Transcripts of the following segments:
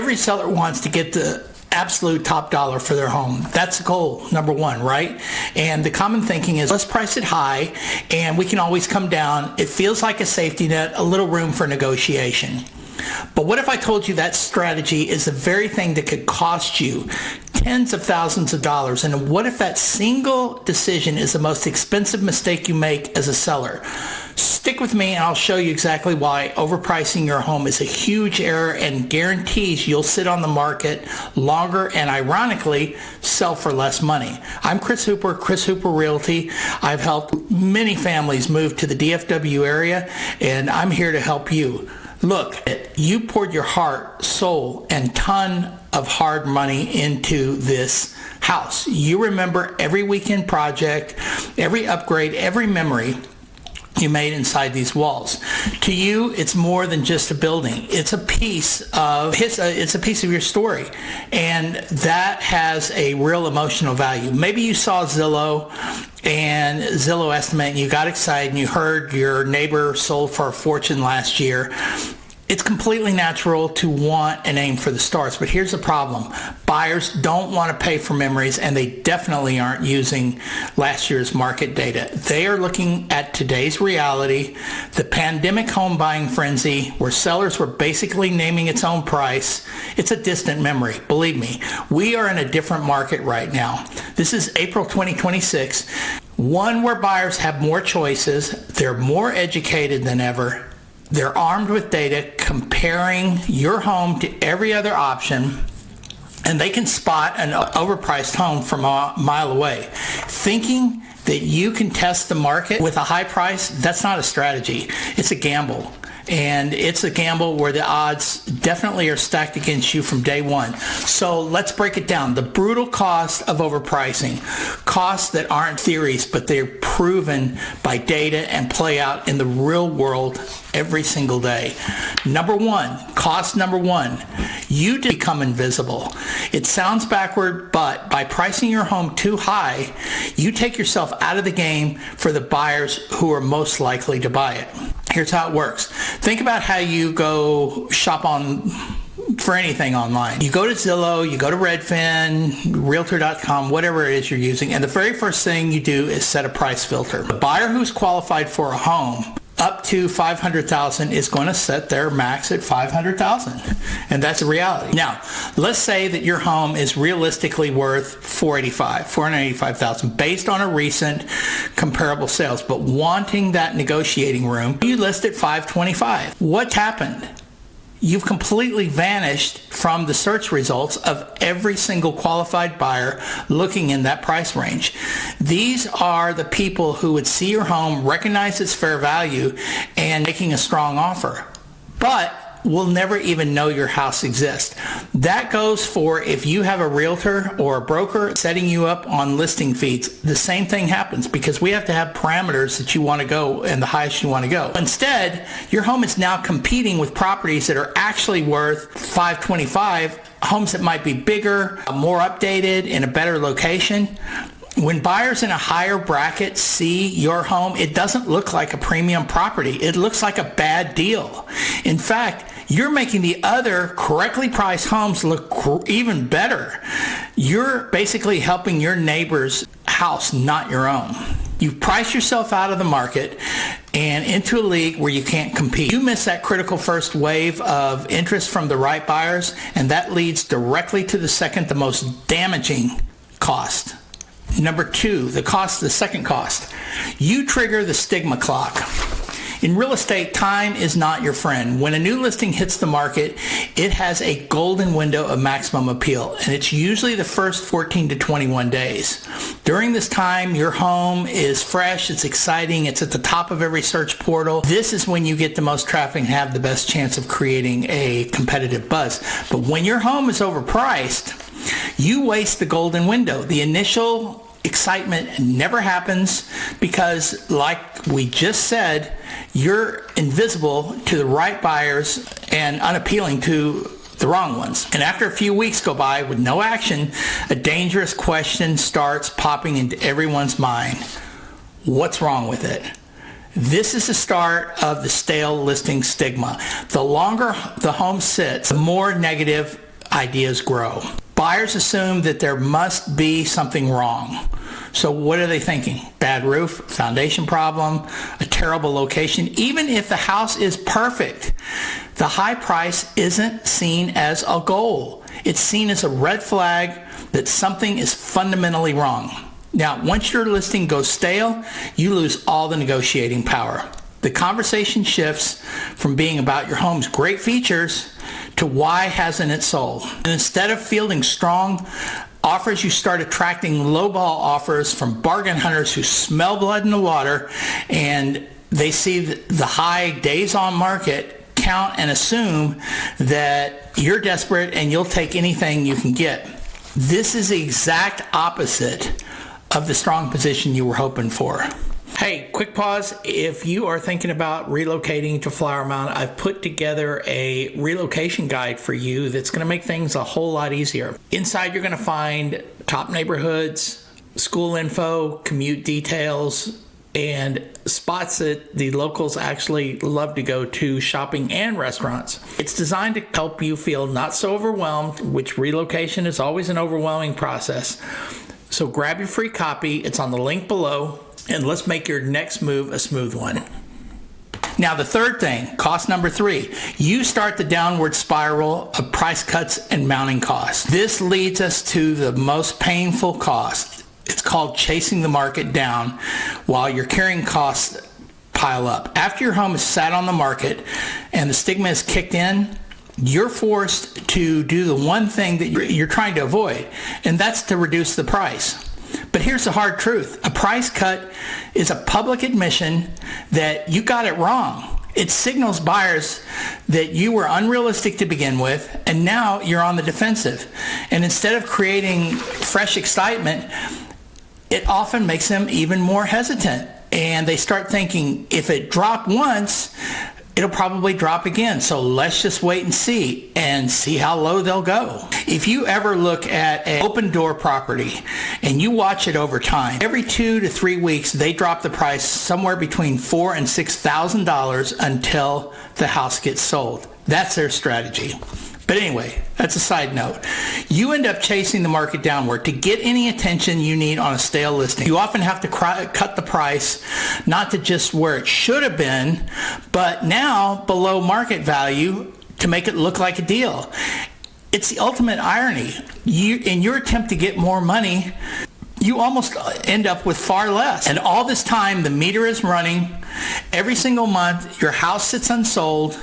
Every seller wants to get the absolute top dollar for their home. That's goal number one, right? And the common thinking is, let's price it high and we can always come down. It feels like a safety net, a little room for negotiation. But what if I told you that strategy is the very thing that could cost you tens of thousands of dollars? And what if that single decision is the most expensive mistake you make as a seller? Stick with me and I'll show you exactly why overpricing your home is a huge error and guarantees you'll sit on the market longer and, ironically, sell for less money. I'm Chris Hooper, Chris Hooper Realty. I've helped many families move to the DFW area, and I'm here to help you. Look, you poured your heart, soul, and ton of hard money into this house. You remember every weekend project, every upgrade, every memory you made inside these walls. To you, it's more than just a building. It's a piece of your story, and that has a real emotional value. Maybe you saw Zillow and Zillow estimate, and you got excited, and you heard your neighbor sold for a fortune last year. It's completely natural to want an aim for the stars, but here's the problem. Buyers don't want to pay for memories, and they definitely aren't using last year's market data. They are looking at today's reality, the pandemic home buying frenzy, where sellers were basically naming its own price. It's a distant memory. Believe me, we are in a different market right now. This is April 2026, one where buyers have more choices, they're more educated than ever, they're armed with data comparing your home to every other option, and they can spot an overpriced home from a mile away. Thinking that you can test the market with a high price, that's not a strategy. It's a gamble. And it's a gamble where the odds definitely are stacked against you from day one. So let's break it down. The brutal cost of overpricing. Costs that aren't theories, but they're proven by data and play out in the real world every single day. Cost number one, you become invisible. It sounds backward, but by pricing your home too high, you take yourself out of the game for the buyers who are most likely to buy it. Here's how it works. Think about how you go shop for anything online. You go to Zillow, you go to Redfin, Realtor.com, whatever it is you're using, and the very first thing you do is set a price filter. The buyer who's qualified for a home up to $500,000 is going to set their max at $500,000, and that's a reality. Now, let's say that your home is realistically worth $485,000 based on a recent comparable sales, but wanting that negotiating room, you list at $525,000. What's happened? You've completely vanished from the search results of every single qualified buyer looking in that price range. These are the people who would see your home, recognize its fair value, and making a strong offer, but will never even know your house exists. That goes for if you have a realtor or a broker setting you up on listing feeds. The same thing happens because we have to have parameters that you want to go and the highest you want to go. Instead, your home is now competing with properties that are actually worth $525,000, homes that might be bigger, more updated, in a better location. When buyers in a higher bracket see your home, it doesn't look like a premium property. It looks like a bad deal. In fact, you're making the other correctly priced homes look even better. You're basically helping your neighbor's house, not your own. You price yourself out of the market and into a league where you can't compete. You miss that critical first wave of interest from the right buyers, and that leads directly to the most damaging cost. Number two, the second cost. You trigger the stigma clock. In real estate, time is not your friend. When a new listing hits the market, it has a golden window of maximum appeal, and it's usually the first 14 to 21 days. During this time, your home is fresh, it's exciting, it's at the top of every search portal. This is when you get the most traffic and have the best chance of creating a competitive buzz. But when your home is overpriced, you waste the golden window. The initial excitement never happens because, like we just said, you're invisible to the right buyers and unappealing to the wrong ones. And after a few weeks go by with no action, a dangerous question starts popping into everyone's mind. What's wrong with it? This is the start of the stale listing stigma. The longer the home sits, the more negative ideas grow. Buyers assume that there must be something wrong. So what are they thinking? Bad roof, foundation problem, a terrible location. Even if the house is perfect, the high price isn't seen as a goal. It's seen as a red flag that something is fundamentally wrong. Now, once your listing goes stale, you lose all the negotiating power. The conversation shifts from being about your home's great features to why hasn't it sold. And instead of fielding strong offers, you start attracting lowball offers from bargain hunters who smell blood in the water, and they see the high days on market count and assume that you're desperate and you'll take anything you can get. This is the exact opposite of the strong position you were hoping for. Hey, quick pause. If you are thinking about relocating to Flower Mound, I've put together a relocation guide for you that's going to make things a whole lot easier. Inside, you're going to find top neighborhoods, school info, commute details, and spots that the locals actually love to go to, shopping and restaurants. It's designed to help you feel not so overwhelmed, which relocation is always an overwhelming process. So grab your free copy. It's on the link below. And let's make your next move a smooth one. Now, the third thing, cost number 3, you start the downward spiral of price cuts and mounting costs. This leads us to the most painful cost. It's called chasing the market down while your carrying costs pile up. After your home is sat on the market and the stigma is kicked in, you're forced to do the one thing that you're trying to avoid, and that's to reduce the price. But here's the hard truth. A price cut is a public admission that you got it wrong. It signals buyers that you were unrealistic to begin with, and now you're on the defensive. And instead of creating fresh excitement, it often makes them even more hesitant. And they start thinking, if it dropped once, it'll probably drop again. So let's just wait and see how low they'll go. If you ever look at an open door property and you watch it over time, every 2 to 3 weeks, they drop the price somewhere between $4,000 and $6,000 until the house gets sold. That's their strategy. But anyway, that's a side note. You end up chasing the market downward to get any attention you need on a stale listing. You often have to cut the price, not to just where it should have been, but now below market value to make it look like a deal. It's the ultimate irony. In your attempt to get more money, you almost end up with far less. And all this time, the meter is running. Every single month, your house sits unsold.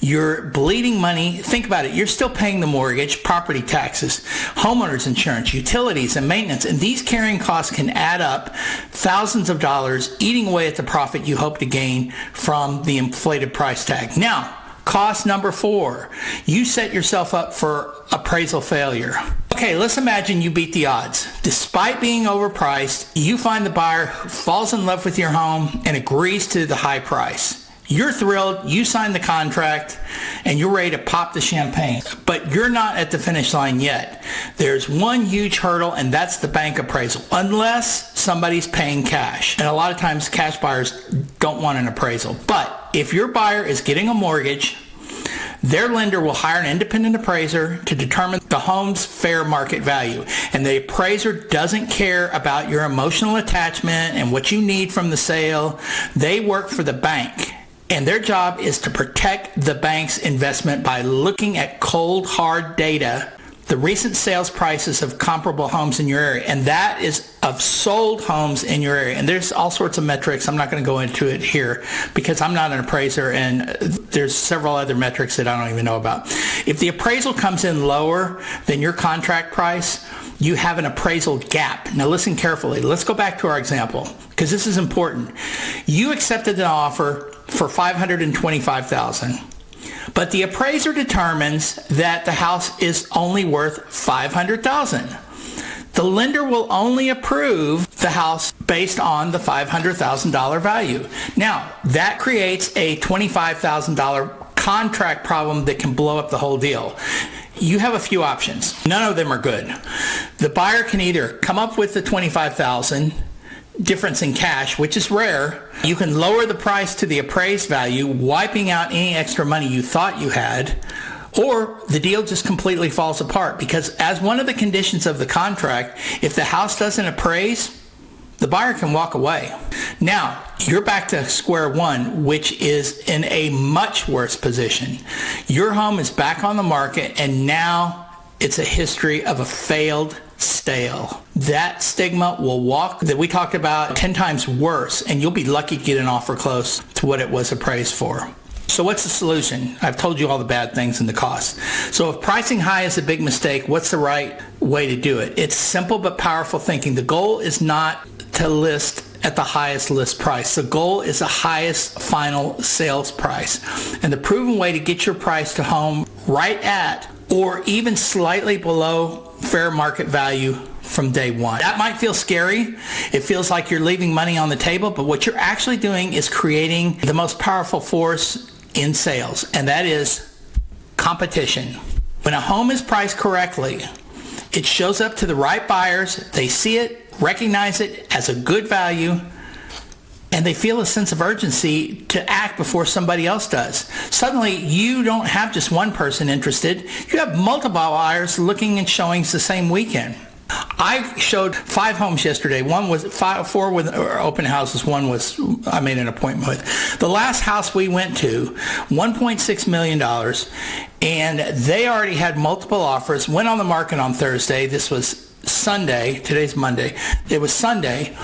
You're bleeding money. Think about it. You're still paying the mortgage, property taxes, homeowners insurance, utilities, and maintenance. And these carrying costs can add up thousands of dollars, eating away at the profit you hope to gain from the inflated price tag. Now, cost number 4, you set yourself up for appraisal failure. Okay, let's imagine you beat the odds. Despite being overpriced, you find the buyer who falls in love with your home and agrees to the high price. You're thrilled, you sign the contract, and you're ready to pop the champagne. But you're not at the finish line yet. There's one huge hurdle, and that's the bank appraisal, unless somebody's paying cash. And a lot of times cash buyers don't want an appraisal. But if your buyer is getting a mortgage, their lender will hire an independent appraiser to determine the home's fair market value. And the appraiser doesn't care about your emotional attachment and what you need from the sale. They work for the bank. And their job is to protect the bank's investment by looking at cold, hard data, the recent sales prices of comparable homes in your area, and that is of sold homes in your area. And there's all sorts of metrics. I'm not going to go into it here because I'm not an appraiser, and there's several other metrics that I don't even know about. If the appraisal comes in lower than your contract price, you have an appraisal gap. Now listen carefully. Let's go back to our example because this is important. You accepted an offer for $525,000. But the appraiser determines that the house is only worth $500,000. The lender will only approve the house based on the $500,000 value. Now, that creates a $25,000 contract problem that can blow up the whole deal. You have a few options. None of them are good. The buyer can either come up with the $25,000 difference in cash, which is rare. You can lower the price to the appraised value, wiping out any extra money you thought you had, Or the deal just completely falls apart, because as one of the conditions of the contract, if the house doesn't appraise, the buyer can walk away. Now, you're back to square one, which is in a much worse position. Your home is back on the market, and now it's a history of a failed sale. That stigma will walk, that we talked about, 10 times worse, and you'll be lucky to get an offer close to what it was appraised for. So what's the solution? I've told you all the bad things and the costs. So if pricing high is a big mistake, what's the right way to do it? It's simple but powerful thinking. The goal is not to list at the highest list price. The goal is the highest final sales price. And the proven way to get your price to home right at or even slightly below fair market value from day one. That might feel scary. It feels like you're leaving money on the table, but what you're actually doing is creating the most powerful force in sales, and that is competition. When a home is priced correctly, it shows up to the right buyers. They see it, recognize it as a good value, and they feel a sense of urgency to act before somebody else does. Suddenly, you don't have just one person interested. You have multiple buyers looking at showings the same weekend. I showed 5 homes yesterday. One was 4 with open houses. One was I made an appointment with. The last house we went to, $1.6 million, and they already had multiple offers. Went on the market on Thursday. This was Sunday. Today's Monday. It was Sunday,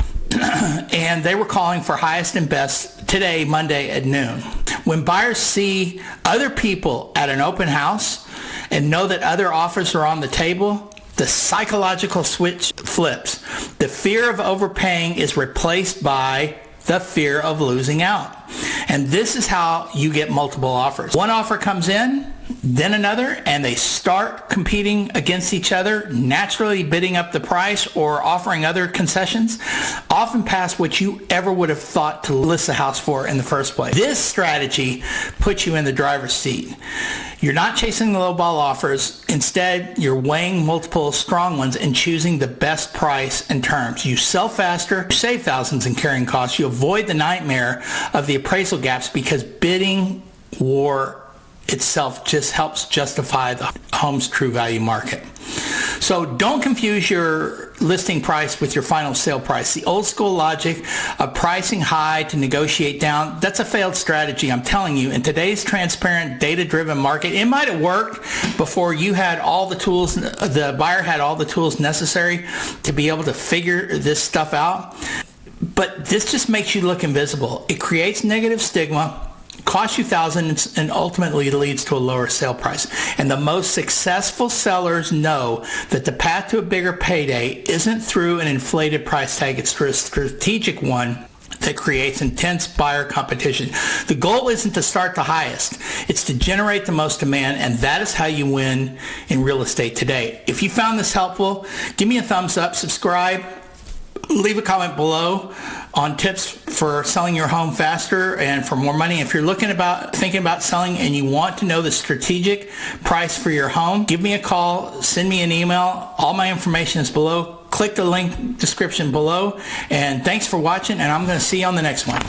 and they were calling for highest and best today, Monday at noon. When buyers see other people at an open house and know that other offers are on the table, the psychological switch flips. The fear of overpaying is replaced by the fear of losing out. And this is how you get multiple offers. One offer comes in, then another, and they start competing against each other, naturally bidding up the price or offering other concessions, often past what you ever would have thought to list the house for in the first place. This strategy puts you in the driver's seat. You're not chasing the lowball offers. Instead, you're weighing multiple strong ones and choosing the best price and terms. You sell faster, you save thousands in carrying costs. You avoid the nightmare of the appraisal gaps because bidding war itself just helps justify the home's true value market. So don't confuse your listing price with your final sale price. The old school logic of pricing high to negotiate down, that's a failed strategy, I'm telling you. In today's transparent, data-driven market, it might have worked before you had all the tools, the buyer had all the tools necessary to be able to figure this stuff out. But this just makes you look invisible. It creates negative stigma, costs you thousands, and ultimately leads to a lower sale price. And the most successful sellers know that the path to a bigger payday isn't through an inflated price tag. It's through a strategic one that creates intense buyer competition. The goal isn't to start the highest. It's to generate the most demand, and that is how you win in real estate today. If you found this helpful, give me a thumbs up, subscribe, leave a comment below on tips for selling your home faster and for more money. If you're thinking about selling and you want to know the strategic price for your home, give me a call, send me an email. All my information is below. Click the link description below. And thanks for watching, and I'm going to see you on the next one.